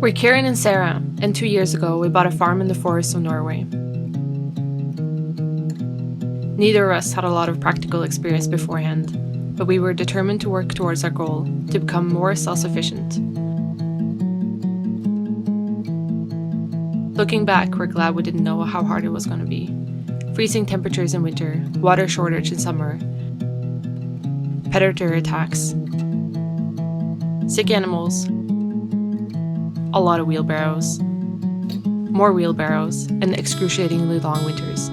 We're Kieran and Sara, and 2 years ago we bought a farm in the forests of Norway. Neither of us had a lot of practical experience beforehand, but we were determined to work towards our goal, to become more self-sufficient. Looking back, we're glad we didn't know how hard it was going to be. Freezing temperatures in winter, water shortage in summer, predator attacks, sick animals, a lot of wheelbarrows, more wheelbarrows, and excruciatingly long winters.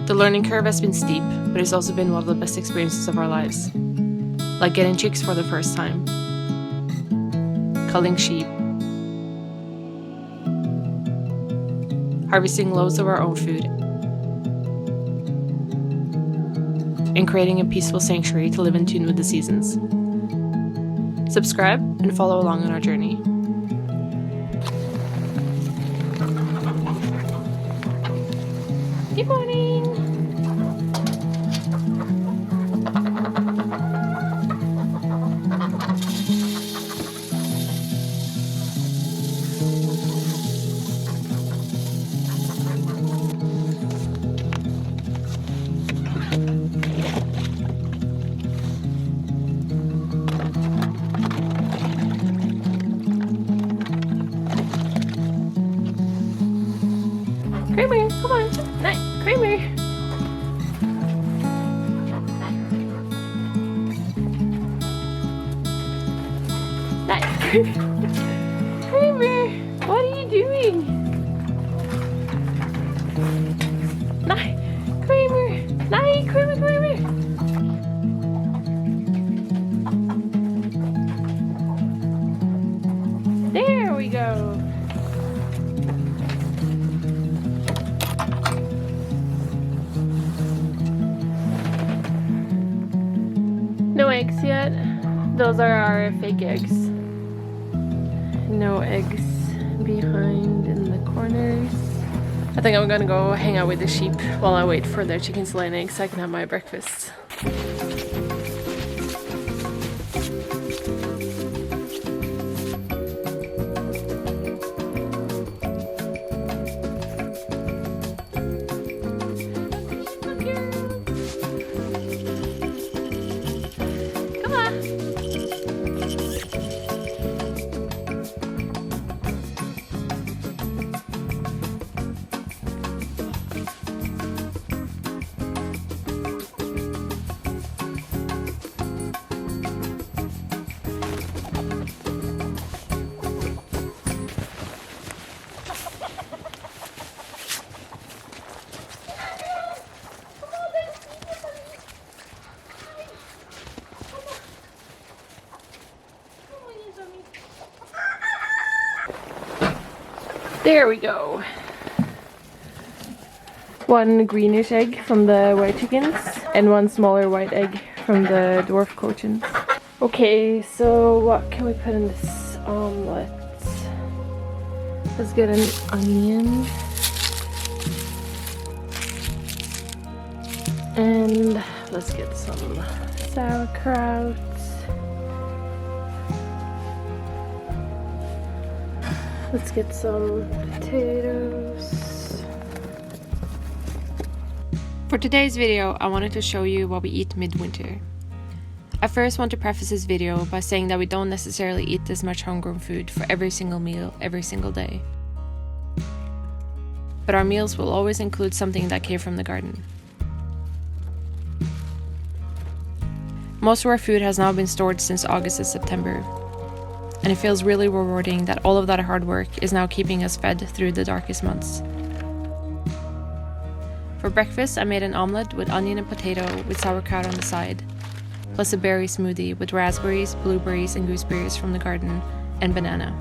The learning curve has been steep, but it's also been one of the best experiences of our lives. Like getting chicks for the first time, culling sheep, harvesting loads of our own food, and creating a peaceful sanctuary to live in tune with the seasons. Subscribe and follow along on our journey. Good morning! Kramer, come on! Nice, Kramer! Nice, Kramer! What are you doing? Nice, Kramer! Nice, Kramer! There we go! No eggs yet. Those are our fake eggs. No eggs behind in the corners. I think I'm gonna go hang out with the sheep while I wait for their chickens to lay eggs so I can have my breakfast. There we go. One greenish egg from the white chickens and one smaller white egg from the dwarf cochins. Okay, so what can we put in this omelet? Let's get an onion. And let's get some sauerkraut. Let's get some potatoes. For today's video, I wanted to show you what we eat midwinter. I first want to preface this video by saying that we don't necessarily eat this much homegrown food for every single meal, every single day. But our meals will always include something that came from the garden. Most of our food has now been stored since August and September. And it feels really rewarding that all of that hard work is now keeping us fed through the darkest months. For breakfast, I made an omelette with onion and potato with sauerkraut on the side, plus a berry smoothie with raspberries, blueberries, and gooseberries from the garden, and banana.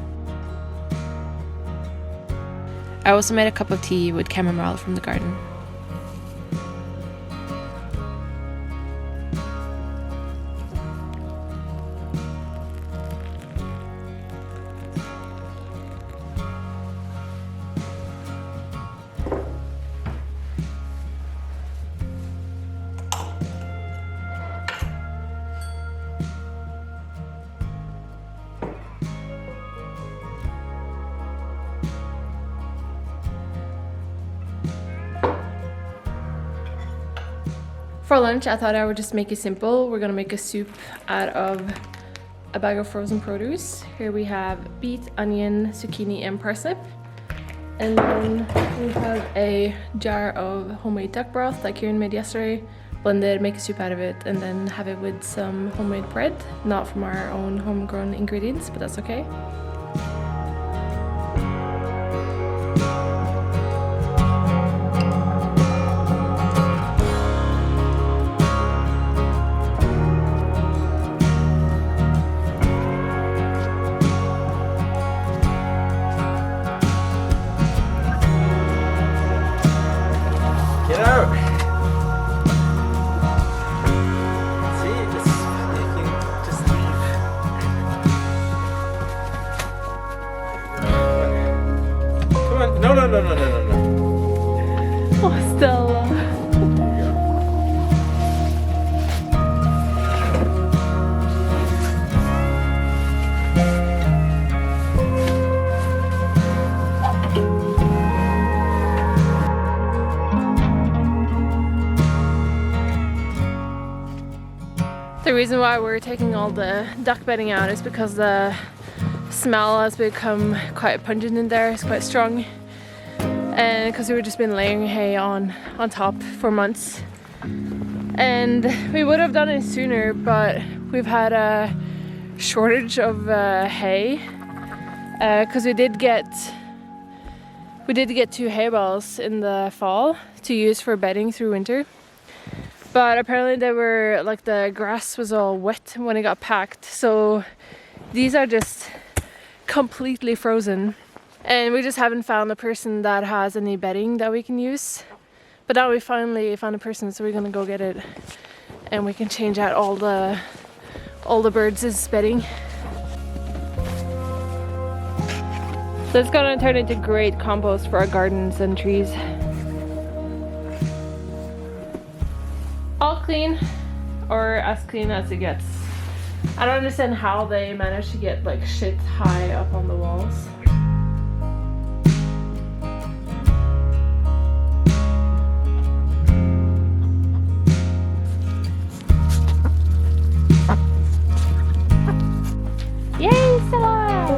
I also made a cup of tea with chamomile from the garden. For lunch, I thought I would just make it simple. We're gonna make a soup out of a bag of frozen produce. Here we have beet, onion, zucchini, and parsnip. And then we have a jar of homemade duck broth that Kieran made yesterday. Blend it, make a soup out of it, and then have it with some homemade bread. Not from our own homegrown ingredients, but that's okay. No. Oh, Stella. The reason why we're taking all the duck bedding out is because the smell has become quite pungent in there. It's quite strong. And because we've just been laying hay on top for months, and we would have done it sooner, but we've had a shortage of hay because we did get 2 hay bales in the fall to use for bedding through winter, but apparently they were like, the grass was all wet when it got packed, so these are just completely frozen. And we just haven't found a person that has any bedding that we can use. But now we finally found a person, so we're gonna go get it. And we can change out all the birds' bedding. So it's gonna turn into great compost for our gardens and trees. All clean, or as clean as it gets. I don't understand how they manage to get like shit high up on the walls. Yay, Stella!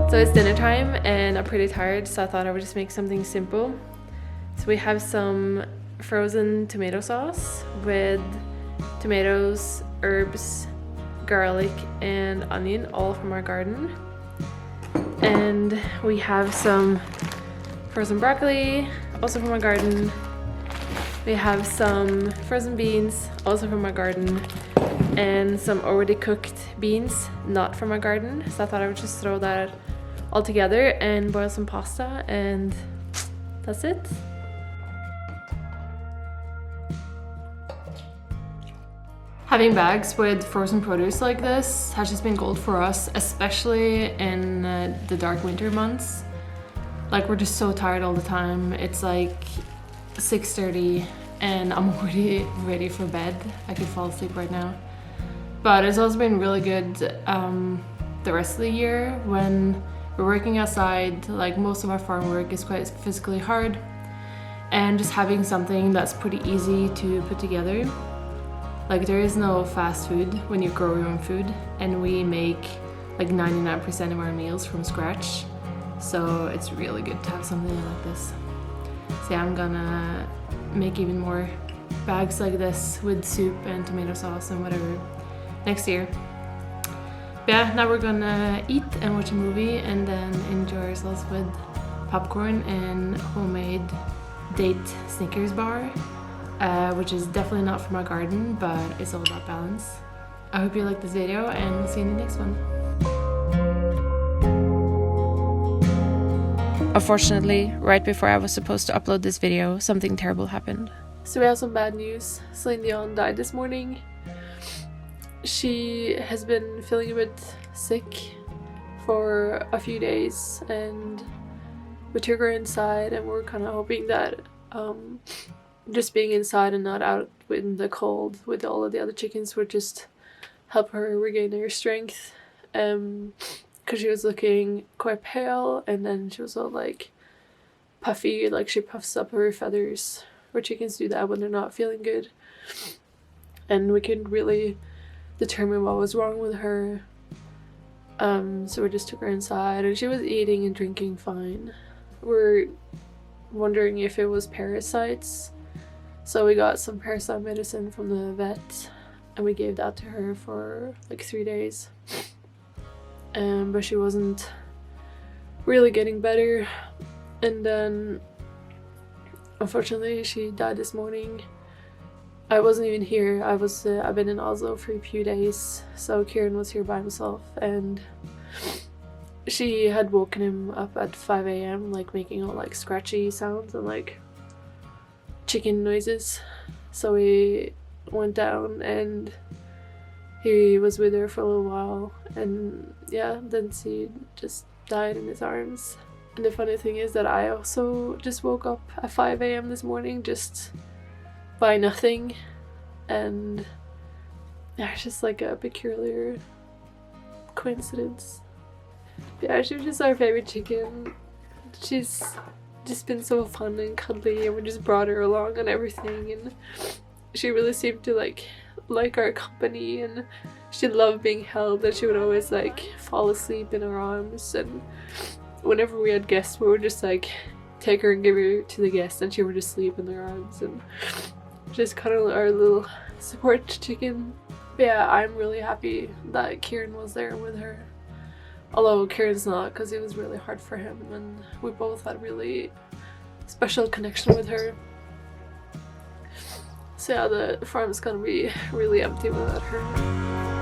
So it's dinner time and I'm pretty tired, so I thought I would just make something simple. So we have some frozen tomato sauce with tomatoes, herbs, garlic, and onion, all from our garden. And we have some frozen broccoli, also from our garden. We have some frozen beans, also from our garden, and some already cooked beans, not from our garden. So I thought I would just throw that all together and boil some pasta, and that's it. Having bags with frozen produce like this has just been gold for us, especially in the dark winter months. Like, we're just so tired all the time. It's like 6:30 and I'm already ready for bed. I could fall asleep right now. But it's also been really good the rest of the year when we're working outside. Like, most of our farm work is quite physically hard, and just having something that's pretty easy to put together. Like, there is no fast food when you grow your own food, and we make like 99% of our meals from scratch. So it's really good to have something like this. So yeah, I'm gonna make even more bags like this with soup and tomato sauce and whatever next year. But yeah, now we're gonna eat and watch a movie and then enjoy ourselves with popcorn and homemade date Snickers bar, which is definitely not from our garden, but it's all about balance. I hope you like this video, and we'll see you in the next one. Unfortunately, right before I was supposed to upload this video, something terrible happened. So we have some bad news. Celine Dion died this morning. She has been feeling a bit sick for a few days, and we took her inside, and we're kind of hoping that just being inside and not out in the cold with all of the other chickens would just help her regain her strength. Because because she was looking quite pale, and then she was all like puffy, like she puffs up her feathers, or chickens do that when they're not feeling good. And we couldn't really determine what was wrong with her. So we just took her inside, and she was eating and drinking fine. We're wondering if it was parasites, so we got some parasite medicine from the vet, and we gave that to her for like 3 days. But she wasn't really getting better, and then unfortunately she died this morning. I wasn't even here. I've been in Oslo for a few days, so Kieran was here by himself, and she had woken him up at 5 a.m. like making all like scratchy sounds and like chicken noises. So we went down, and he was with her for a little while, and yeah, then she just died in his arms. And the funny thing is that I also just woke up at 5 a.m. this morning just by nothing, and yeah, it's just like a peculiar coincidence. Yeah, she was just our favorite chicken. She's just been so fun and cuddly, and we just brought her along and everything, and she really seemed to like our company, and she loved being held, and she would always like fall asleep in our arms. And whenever we had guests, we would just like take her and give her to the guests, and she would just sleep in their arms, and just kind of our little support chicken. But yeah, I'm really happy that Kieran was there with her, although Kieran's not, because it was really hard for him, and we both had really special connection with her. So yeah, the farm's gonna be really empty without her.